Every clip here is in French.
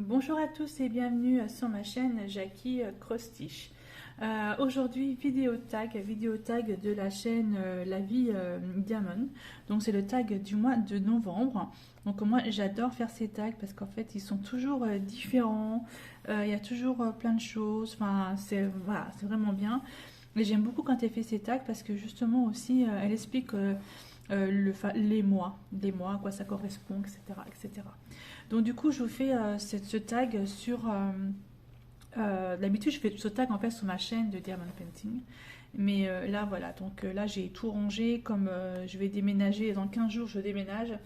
Bonjour à tous et bienvenue sur ma chaîne Jackie Crostiche. Aujourd'hui vidéo tag de la chaîne La Vie Diamond. Donc c'est le tag du mois de novembre. Donc moi j'adore faire ces tags parce qu'en fait ils sont toujours différents. Il y a toujours plein de choses. Enfin c'est voilà, c'est vraiment bien. Et j'aime beaucoup quand elle fait ces tags parce que justement aussi elle explique les mois, à quoi ça correspond, etc., etc. Donc du coup, je vous fais ce tag sur... d'habitude, je fais ce tag en fait sur ma chaîne de Diamond Painting. Mais là, voilà. Donc là, j'ai tout rangé. Comme je vais déménager, dans 15 jours, je déménage.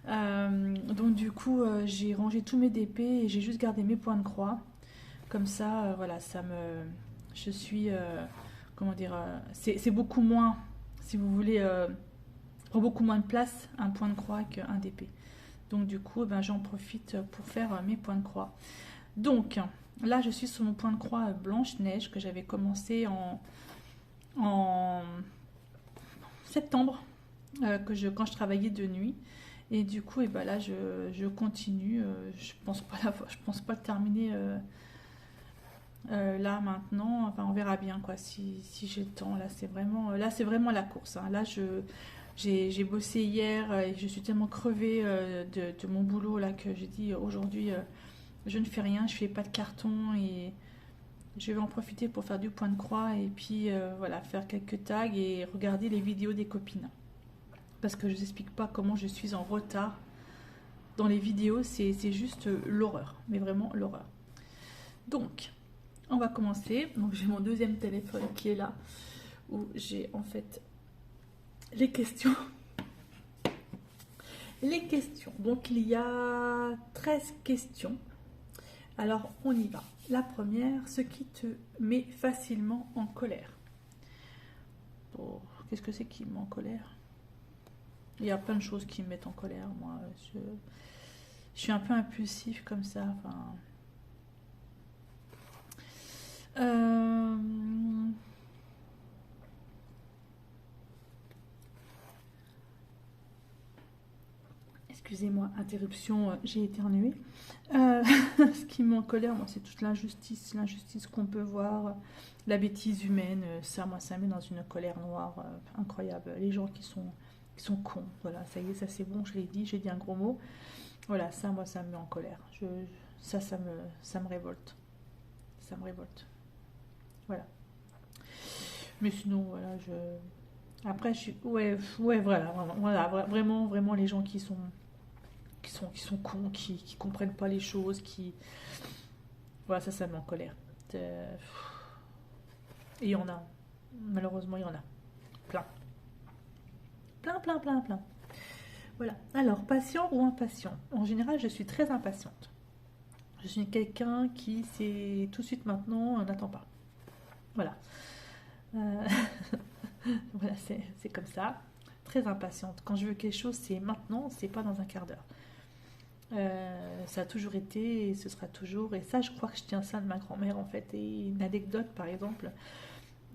Donc du coup, j'ai rangé tous mes DP et j'ai juste gardé mes points de croix. Comme ça, voilà, ça me... Je suis... comment dire c'est beaucoup moins, si vous voulez, prend beaucoup moins de place un point de croix qu'un DP. Donc du coup, ben, j'en profite pour faire mes points de croix. Donc là, je suis sur mon point de croix Blanche-Neige que j'avais commencé en septembre, quand je travaillais de nuit. Et du coup, et ben là, je continue. Je pense pas le terminer là maintenant. Enfin, on verra bien quoi si j'ai le temps. Là, c'est vraiment la course. Hein. Là, j'ai bossé hier et je suis tellement crevée de mon boulot là que j'ai dit aujourd'hui je ne fais rien, je fais pas de carton et je vais en profiter pour faire du point de croix et puis voilà, faire quelques tags et regarder les vidéos des copines. Parce que je vous explique pas comment je suis en retard dans les vidéos, c'est juste l'horreur, mais vraiment l'horreur. Donc, on va commencer. Donc j'ai mon deuxième téléphone qui est là où j'ai en fait les questions. Les questions. Donc il y a 13 questions. Alors on y va. La première, ce qui te met facilement en colère. Oh, qu'est-ce que c'est qui me met en colère? Il y a plein de choses qui me mettent en colère. Moi, je suis un peu impulsif comme ça. Enfin, euh, excusez-moi, interruption, j'ai éternué. Ce qui me met en colère, moi, c'est toute l'injustice qu'on peut voir, la bêtise humaine. Ça, moi, ça me met dans une colère noire incroyable. Les gens qui sont cons, voilà, ça y est, ça c'est bon, je l'ai dit, j'ai dit un gros mot. Voilà, ça, moi, ça me met en colère. Ça me révolte. Ça me révolte. Voilà. Mais sinon, voilà, Après, je suis... Ouais, voilà, vraiment, vraiment, les gens qui sont cons, qui comprennent pas les choses, qui... Voilà, ça me met en colère. Et il y en a. Malheureusement, il y en a. Plein. Plein, plein, plein, plein. Voilà. Alors, patient ou impatient? En général, je suis très impatiente. Je suis quelqu'un qui, c'est tout de suite maintenant, n'attend pas. Voilà. Euh, voilà, c'est comme ça. Très impatiente. Quand je veux quelque chose, c'est maintenant, c'est pas dans un quart d'heure. Ça a toujours été et ce sera toujours. Et ça, je crois que je tiens ça de ma grand-mère en fait. Et une anecdote, par exemple,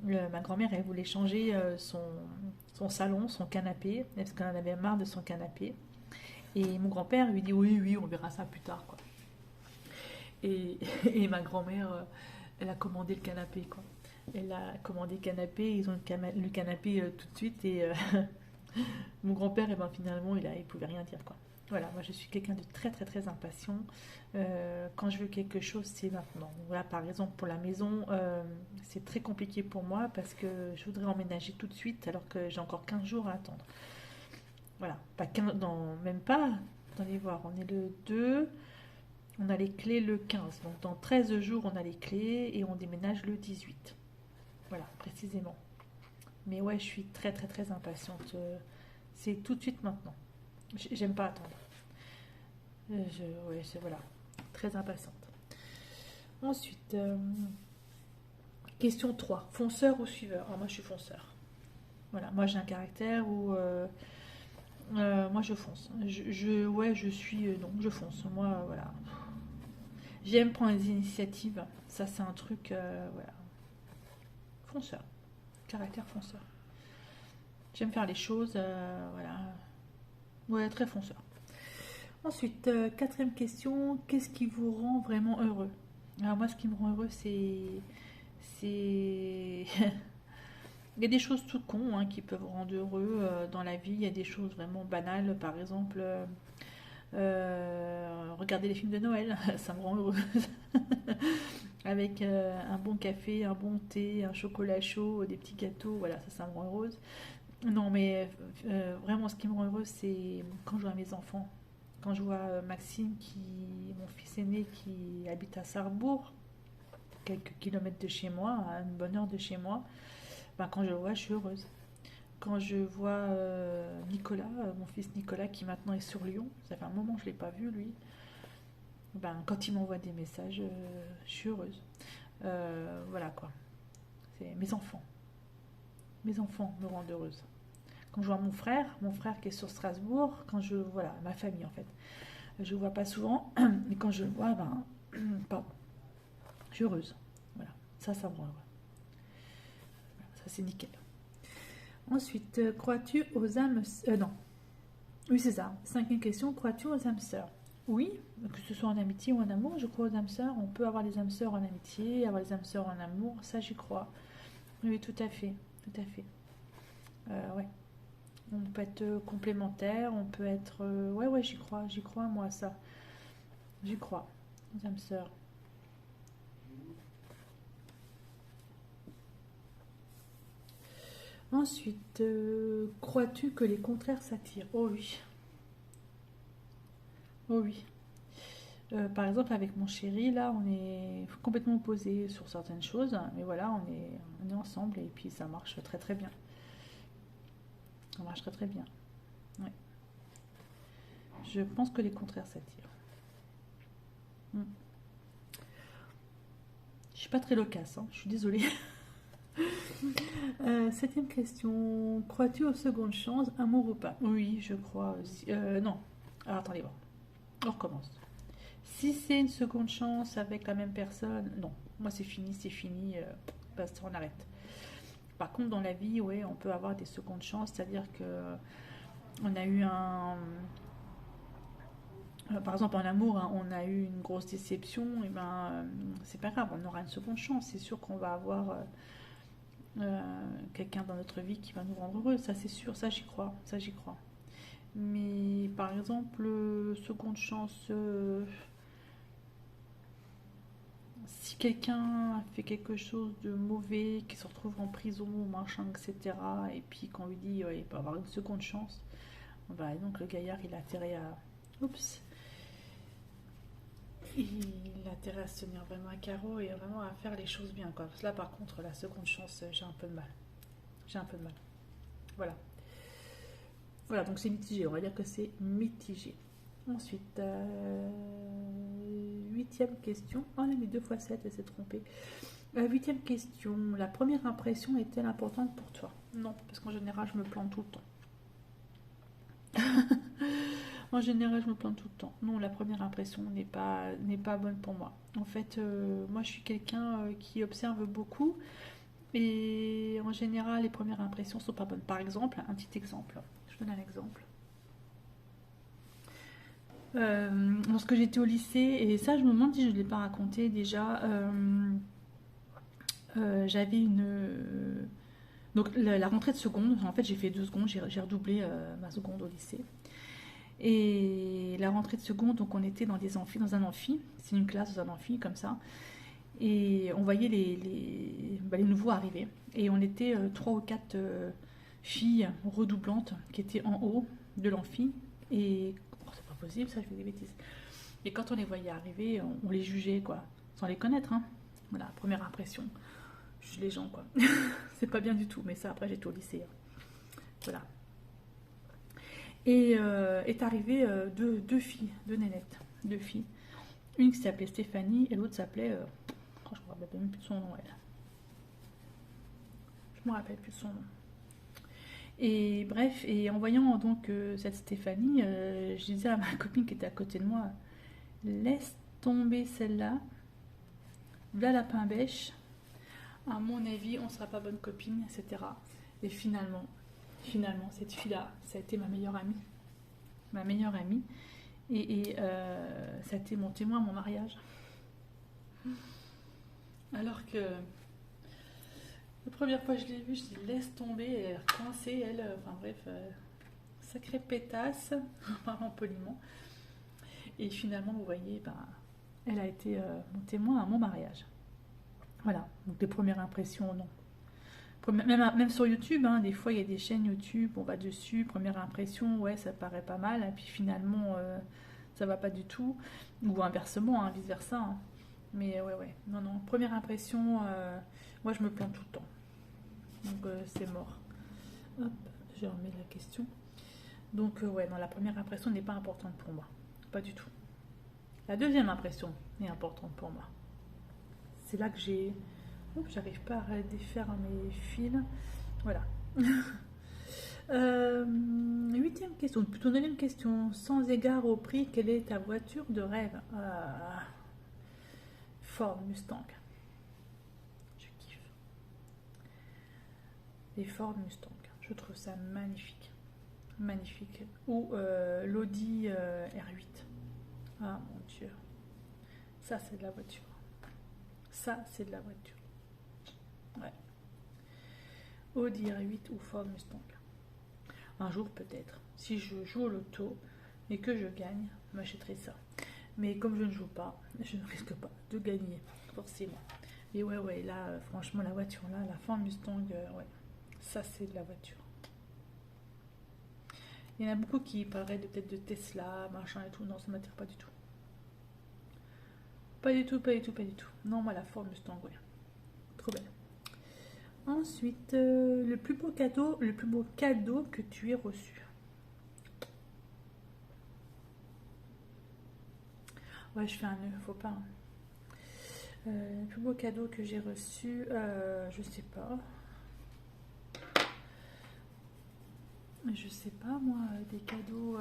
ma grand-mère, elle voulait changer son salon, son canapé, parce qu'elle en avait marre de son canapé. Et mon grand-père lui dit oui, oui, on verra ça plus tard, quoi. Et, et ma grand-mère, elle a commandé le canapé, quoi. Elle a commandé le canapé, ils ont le canapé tout de suite et mon grand-père, et ben, finalement, il pouvait rien dire, quoi. Voilà, moi je suis quelqu'un de très très très impatient. Quand je veux quelque chose, c'est maintenant. Voilà, par exemple pour la maison, c'est très compliqué pour moi parce que je voudrais emménager tout de suite alors que j'ai encore 15 jours à attendre. Voilà, pas 15, même pas. Attendez voir, on est le 2, on a les clés le 15. Donc dans 13 jours, on a les clés et on déménage le 18. Voilà, précisément. Mais ouais, je suis très très très impatiente. C'est tout de suite maintenant. J'aime pas attendre. Ouais, voilà, très impatiente. Ensuite, question 3. Fonceur ou suiveur? Alors moi, je suis fonceur. Voilà, moi, j'ai un caractère où... moi, je fonce. Ouais, je suis... non, je fonce. Moi, voilà. J'aime prendre des initiatives. Ça, c'est un truc... voilà. Fonceur. Caractère fonceur. J'aime faire les choses. Voilà. Ouais, très fonceur. Ensuite, quatrième question, qu'est-ce qui vous rend vraiment heureux? Alors moi, ce qui me rend heureux, c'est... Il y a des choses tout con hein, qui peuvent rendre heureux dans la vie. Il y a des choses vraiment banales. Par exemple, regarder les films de Noël, ça me rend heureuse. Avec un bon café, un bon thé, un chocolat chaud, des petits gâteaux, voilà, ça me rend heureuse. Non, mais vraiment, ce qui me rend heureuse, c'est quand je vois mes enfants. Quand je vois Maxime, mon fils aîné, qui habite à Sarrebourg, quelques kilomètres de chez moi, à une bonne heure de chez moi, ben, quand je le vois, je suis heureuse. Quand je vois Nicolas, mon fils Nicolas, qui maintenant est sur Lyon, ça fait un moment que je ne l'ai pas vu, lui, ben, quand il m'envoie des messages, je suis heureuse. Voilà quoi. C'est mes enfants. Mes enfants me rendent heureuse. Quand je vois mon frère qui est sur Strasbourg, quand je voilà, ma famille en fait. Je ne le vois pas souvent, mais quand je le vois, ben, pardon, je suis heureuse. Voilà, ça me rend heureuse. Ça c'est nickel. Ensuite, crois-tu aux âmes non, oui c'est ça. Cinquième question, crois-tu aux âmes sœurs? Oui, que ce soit en amitié ou en amour, je crois aux âmes sœurs. On peut avoir les âmes sœurs en amitié, avoir les âmes sœurs en amour, ça j'y crois. Oui, tout à fait, tout à fait. Ouais. On peut être complémentaire, on peut être... ouais, j'y crois moi ça. J'y crois, aux âmes sœurs. Ensuite, crois-tu que les contraires s'attirent? Oh oui, oh oui. Par exemple, avec mon chéri, là, on est complètement opposés sur certaines choses, mais voilà, on est ensemble et puis ça marche très très bien. Ça marche très très bien. Ouais. Je pense que les contraires s'attirent. Hmm. Je suis pas très loquace, hein, je suis désolée. Septième question. Crois-tu aux secondes chances, amour ou pas? Oui, je crois aussi. Non. Alors, attendez, bon. On recommence. Si c'est une seconde chance avec la même personne, non. Moi, c'est fini. Basta, on arrête. Par contre, dans la vie, ouais, on peut avoir des secondes chances, c'est-à-dire que on a eu par exemple, en amour, hein, on a eu une grosse déception, et ben, c'est pas grave, on aura une seconde chance. C'est sûr qu'on va avoir quelqu'un dans notre vie qui va nous rendre heureux, ça c'est sûr, ça j'y crois. Mais par exemple, seconde chance, si quelqu'un fait quelque chose de mauvais, qui se retrouve en prison, machin, etc., et puis qu'on lui dit ouais, il peut avoir une seconde chance, bah, donc le gaillard il a intérêt à. Oups! Il a intérêt à se tenir vraiment à carreau et vraiment à faire les choses bien, quoi. Parce que là, par contre, la seconde chance, j'ai un peu de mal. J'ai un peu de mal. Voilà. Voilà, donc c'est mitigé. On va dire que c'est mitigé. Ensuite, huitième question. Oh, on a mis 2 fois 7, elle s'est trompée. Huitième question. La première impression est-elle importante pour toi? Non, parce qu'en général, je me plante tout le temps. En général, je me plante tout le temps. Non, la première impression n'est pas bonne pour moi. En fait, moi, je suis quelqu'un qui observe beaucoup. Et en général, les premières impressions sont pas bonnes. Par exemple, un petit exemple. Je donne un exemple. Lorsque j'étais au lycée, et ça, je me demande si je ne l'ai pas raconté déjà, j'avais une. Donc, la rentrée de seconde, en fait, j'ai fait 2 secondes, j'ai redoublé ma seconde au lycée. Et la rentrée de seconde, donc on était dans dans un amphi, c'est une classe dans un amphi comme ça, et on voyait les nouveaux arriver. Et on était 3 ou 4 filles redoublantes qui étaient en haut de l'amphi. Et oh, c'est pas possible, ça, je fais des bêtises. Et quand on les voyait arriver, on les jugeait, quoi, sans les connaître, hein. Voilà, première impression, je juge les gens, quoi. C'est pas bien du tout, mais ça, après, j'étais au lycée, hein. Voilà. Et est arrivé 2 filles, 2 nénettes, 2 filles. Une qui s'appelait Stéphanie et l'autre s'appelait. Oh, je me rappelle même plus de son nom, elle. Je me rappelle plus de son nom. Et bref, et en voyant donc cette Stéphanie, je disais à ma copine qui était à côté de moi, laisse tomber celle-là, v'là la pain bêche. À mon avis, on sera pas bonne copine, etc. Et finalement, cette fille-là, ça a été ma meilleure amie. Ma meilleure amie. Ça a été mon témoin à mon mariage. Alors que la première fois que je l'ai vue, je dis laisse tomber, elle est coincée, elle. Enfin bref, sacrée pétasse, parlant poliment. Et finalement, vous voyez, ben, elle a été mon témoin à mon mariage. Voilà, donc les premières impressions, non. Même sur YouTube, hein, des fois il y a des chaînes YouTube, on va dessus, première impression, ouais, ça paraît pas mal, et puis finalement, ça va pas du tout. Ou inversement, hein, vice versa. Hein. Mais ouais, non, première impression, moi je me plante tout le temps. Donc c'est mort. Hop, je remets la question. Donc ouais, non, la première impression n'est pas importante pour moi. Pas du tout. La deuxième impression est importante pour moi. C'est là que j'ai... Oups, j'arrive pas à défaire mes fils. Voilà. Huitième question, plutôt neuvième question. Sans égard au prix, quelle est ta voiture de rêve? Ford Mustang. Je kiffe. Les Ford Mustang. Je trouve ça magnifique. Magnifique. Ou l'Audi R8. Ah mon Dieu. Ça, c'est de la voiture. Ça, c'est de la voiture. Ouais. Audi R8 ou Ford Mustang. Un jour, peut-être. Si je joue au loto et que je gagne, je m'achèterai ça. Mais comme je ne joue pas, je ne risque pas de gagner, forcément. Et ouais, là, franchement, la voiture, là, la Ford Mustang, ouais. Ça, c'est de la voiture. Il y en a beaucoup qui parleraient peut-être de Tesla, machin et tout. Non, ça ne m'attire pas du tout. Pas du tout. Non, moi, la Ford Mustang, ouais. Trop belle. Ensuite, le plus beau cadeau que tu aies reçu. Ouais, je fais un nœud, faut pas. Hein. Le plus beau cadeau que j'ai reçu, je sais pas. Je sais pas, moi, des cadeaux...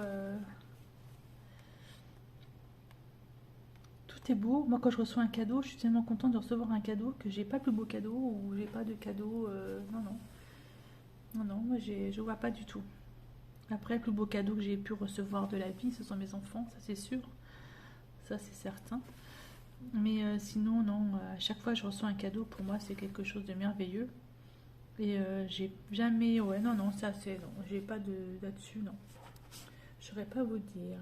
Tout est beau. Moi, quand je reçois un cadeau, je suis tellement contente de recevoir un cadeau que j'ai pas le plus beau cadeau ou j'ai pas de cadeau. Non, moi, je vois pas du tout. Après, le plus beau cadeau que j'ai pu recevoir de la vie, ce sont mes enfants, ça c'est sûr. Ça, c'est certain. Mais sinon, non, à chaque fois que je reçois un cadeau, pour moi, c'est quelque chose de merveilleux. Et j'ai jamais... Ouais, non, ça c'est... Non, j'ai pas de là-dessus, non. Je saurais pas vous dire.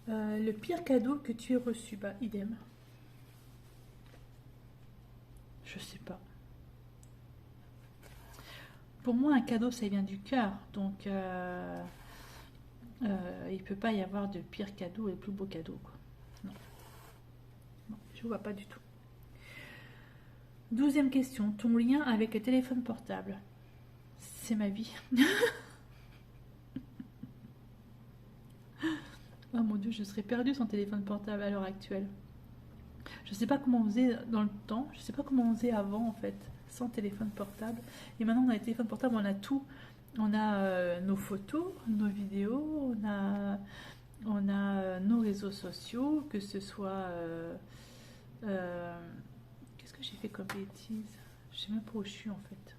Le pire cadeau que tu aies reçu, bah, idem. Je sais pas. Pour moi, un cadeau, ça vient du cœur. Donc, il peut pas y avoir de pire cadeau et de plus beau cadeau, quoi. Non, je vois pas du tout. 12e question. Ton lien avec le téléphone portable. C'est ma vie. Oh mon Dieu, je serais perdue sans téléphone portable à l'heure actuelle. Je sais pas comment on faisait dans le temps. Je sais pas comment on faisait avant, en fait, sans téléphone portable. Et maintenant, on a les téléphones portables, on a tout. On a nos photos, nos vidéos, on a nos réseaux sociaux, que ce soit... qu'est-ce que j'ai fait comme bêtise? Je sais même pas où je suis, en fait.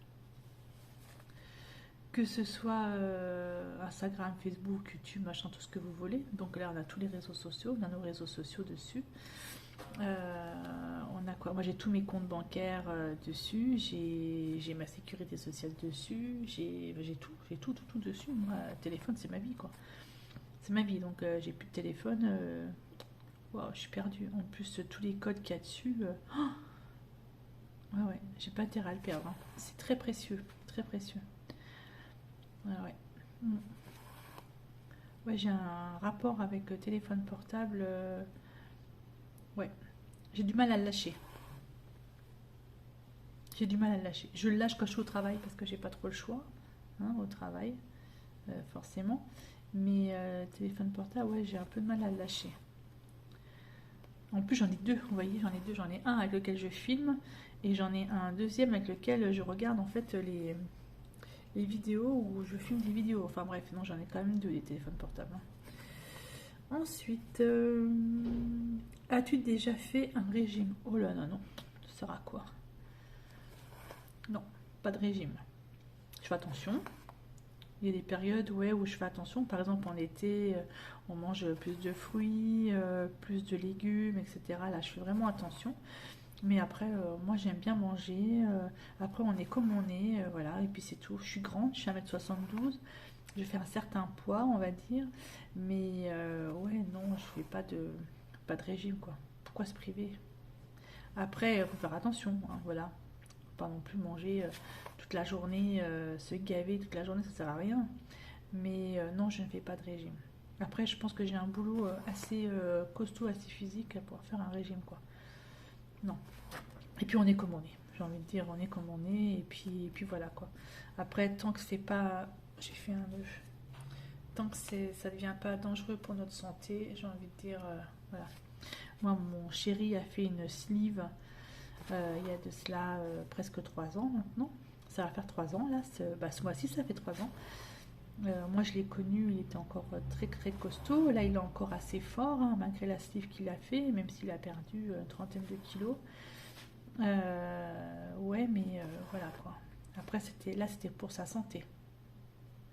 Que ce soit Instagram, Facebook, YouTube, machin, tout ce que vous voulez. Donc là, on a tous les réseaux sociaux, on a nos réseaux sociaux dessus. On a quoi? Moi, j'ai tous mes comptes bancaires dessus, j'ai ma sécurité sociale dessus, j'ai tout dessus. Moi, le téléphone, c'est ma vie, quoi. C'est ma vie, donc j'ai plus de téléphone. Wow, je suis perdue. En plus, tous les codes qu'il y a dessus, ouais, j'ai pas intérêt à le perdre. Hein. C'est très précieux, très précieux. Ouais. Ouais, j'ai un rapport avec le téléphone portable. Ouais, j'ai du mal à le lâcher. J'ai du mal à le lâcher. Je le lâche quand je suis au travail parce que j'ai pas trop le choix, hein, au travail, forcément. Mais téléphone portable, ouais, j'ai un peu de mal à le lâcher. En plus, j'en ai deux, vous voyez, j'en ai deux. J'en ai un avec lequel je filme et j'en ai un deuxième avec lequel je regarde en fait les vidéos où je filme des vidéos. Enfin bref, non, j'en ai quand même deux des téléphones portables. Hein. Ensuite, as-tu déjà fait un régime? Oh là non, ça sert à quoi? Non, pas de régime. Je fais attention. Il y a des périodes ouais, où je fais attention. Par exemple, en été, on mange plus de fruits, plus de légumes, etc. Là, je fais vraiment attention. Mais après, moi, j'aime bien manger. Après, on est comme on est. Voilà. Et puis, c'est tout. Je suis grande, je suis 1,72 m. Je fais un certain poids, on va dire. Mais ouais, non, je fais pas de régime, quoi. Pourquoi se priver? Après, il faut faire attention. Hein, voilà. Pas non plus manger toute la journée, se gaver toute la journée, ça sert à rien. Mais non, je ne fais pas de régime. Après, je pense que j'ai un boulot assez costaud, assez physique pour faire un régime, quoi. Non. Et puis on est comme on est. J'ai envie de dire, on est comme on est. Et puis voilà, quoi. Après, tant que c'est pas... J'ai fait un œuf. Tant que ça ne devient pas dangereux pour notre santé, j'ai envie de dire, voilà. Moi, mon chéri a fait une sleeve il y a de cela presque 3 ans maintenant. Ça va faire 3 ans là. Ce mois-ci, ça fait 3 ans. Moi, je l'ai connu, il était encore très très costaud. Là, il est encore assez fort, hein, malgré la sleeve qu'il a fait, même s'il a perdu une trentaine de kilos. Ouais, mais voilà quoi. Après, c'était pour sa santé.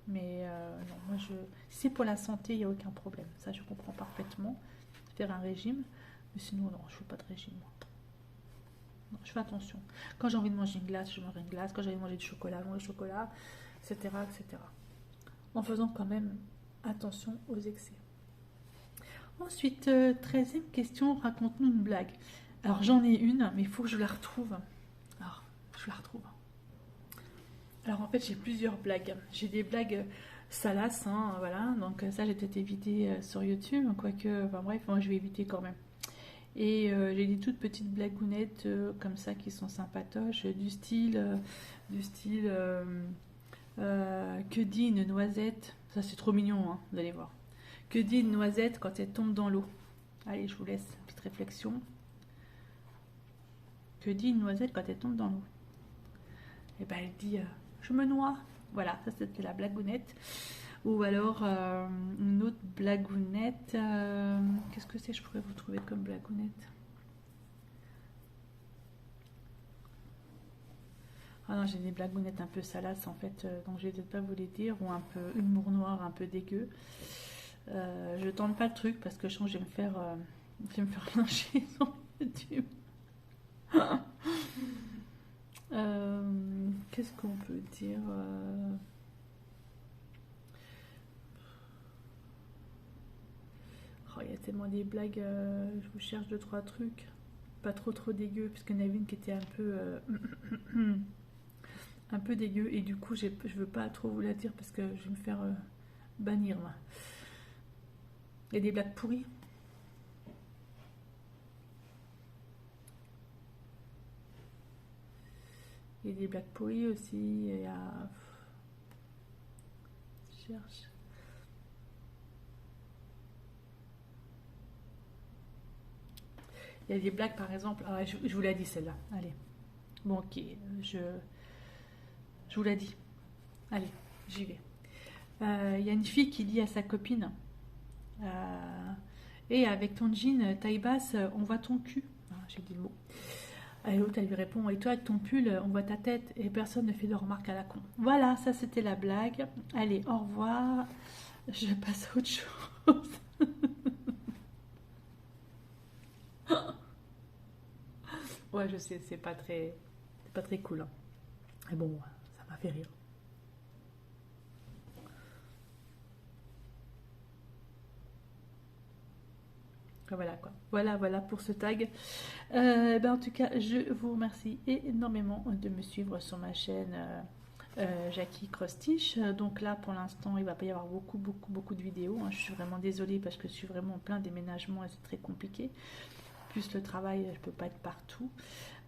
Mais non, moi, si c'est pour la santé, il n'y a aucun problème. Ça, je comprends parfaitement. Faire un régime. Mais sinon, non, je ne fais pas de régime, moi. Non, je fais attention. Quand j'ai envie de manger une glace, je mange une glace. Quand j'ai envie de manger du chocolat, je mange du chocolat, etc., etc. En faisant quand même attention aux excès. Ensuite, 13e question, raconte-nous une blague. Alors, j'en ai une, mais il faut que je la retrouve. Alors, je la retrouve. Alors, en fait, j'ai plusieurs blagues. J'ai des blagues salaces, hein, voilà. Donc, ça, j'ai peut-être évité sur YouTube, quoique, enfin bref, moi, je vais éviter quand même. Et j'ai des toutes petites blagounettes comme ça qui sont sympatoches, du style que dit une noisette. Ça, c'est trop mignon, hein, vous allez voir. Que dit une noisette quand elle tombe dans l'eau? Allez, je vous laisse une petite réflexion. Que dit une noisette quand elle tombe dans l'eau? Eh ben, elle dit je me noie. Voilà, ça c'était la blagounette. Ou alors une autre blagounette. Qu'est-ce que c'est? Je pourrais vous trouver comme blagounette. Ah non, j'ai des blagounettes un peu salaces en fait, donc je vais peut-être pas vous les dire, ou un peu humour noir, un peu dégueu. Je tente pas le truc parce que je sens que je vais me faire lyncher sur YouTube. Qu'est-ce qu'on peut dire Oh, il y a tellement des blagues, je vous cherche 2-3 trucs. Pas trop dégueu, puisqu'il y en avait une qui était un peu un peu dégueu, et du coup je veux pas trop vous la dire parce que je vais me faire bannir là. Il y a des blagues pourries. Il y a des blagues pourries aussi. Il y a... Je cherche. Il y a des blagues par exemple. Ah, je vous l'ai dit celle-là. Allez. Bon, ok. Je vous l'ai dit. Allez, j'y vais. Il y a une fille qui dit à sa copine et avec ton jean taille basse, on voit ton cul. Ah, j'ai dit le mot. Et l'autre, elle lui répond, et toi avec ton pull, on voit ta tête, et personne ne fait de remarques à la con. Voilà, ça c'était la blague. Allez, au revoir. Je passe à autre chose. Ouais, je sais, c'est pas très cool. Hein. Mais bon, ça m'a fait rire. Voilà quoi. Voilà pour ce tag. En tout cas, je vous remercie énormément de me suivre sur ma chaîne Jackie Crostiche. Donc là, pour l'instant, il va pas y avoir beaucoup de vidéos. Hein. Je suis vraiment désolée parce que je suis vraiment en plein déménagement et c'est très compliqué. Plus le travail, je peux pas être partout.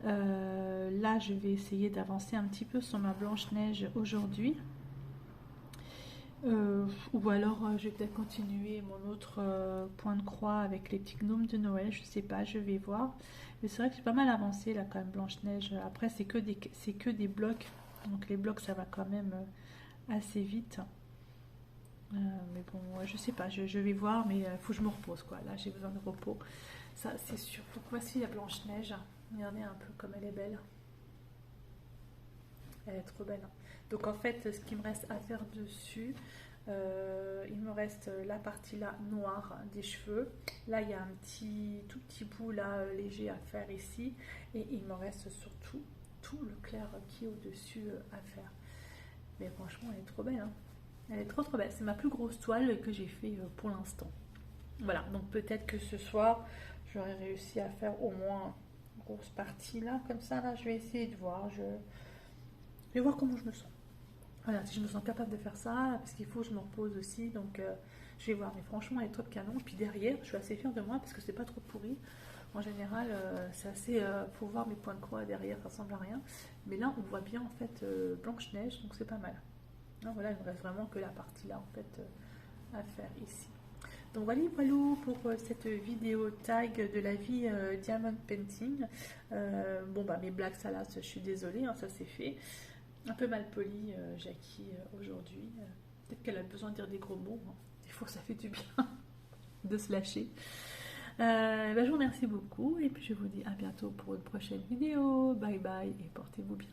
Là, je vais essayer d'avancer un petit peu sur ma Blanche-Neige aujourd'hui. Ou alors je vais peut-être continuer mon autre point de croix avec les petits gnomes de Noël, je sais pas, je vais voir. Mais c'est vrai que j'ai pas mal avancé là quand même Blanche-Neige. Après c'est que des blocs, donc les blocs ça va quand même assez vite. Mais bon, je sais pas, je vais voir, mais il faut que je me repose quoi. Là j'ai besoin de repos, ça c'est sûr. Donc voici la Blanche-Neige, regardez un peu comme elle est belle. Elle est trop belle, hein. Donc en fait, ce qu'il me reste à faire dessus, il me reste la partie là noire des cheveux. Là, il y a un tout petit bout là léger à faire ici. Et il me reste surtout tout le clair qui est au-dessus à faire. Mais franchement, elle est trop belle, hein. Elle est trop belle. C'est ma plus grosse toile que j'ai fait pour l'instant. Voilà, donc peut-être que ce soir, j'aurai réussi à faire au moins une grosse partie là, comme ça. Là, je vais essayer de voir. Je vais voir comment je me sens. Voilà, si je me sens capable de faire ça, parce qu'il faut que je me repose aussi, donc je vais voir. Mais franchement, elle est top canon. Puis derrière, je suis assez fière de moi parce que c'est pas trop pourri. En général, c'est assez. Faut voir mes points de croix derrière, ça ressemble à rien. Mais là, on voit bien en fait Blanche-Neige, donc c'est pas mal. Donc voilà, il me reste vraiment que la partie là en fait à faire ici. Donc voilà, pour cette vidéo tag de la vie Diamond Painting. Bon bah mes blagues salaces, je suis désolée, hein, ça c'est fait. Un peu mal poli, Jackie, aujourd'hui. Peut-être qu'elle a besoin de dire des gros mots, hein. Des fois, ça fait du bien de se lâcher. Je vous remercie beaucoup et puis je vous dis à bientôt pour une prochaine vidéo. Bye bye et portez-vous bien.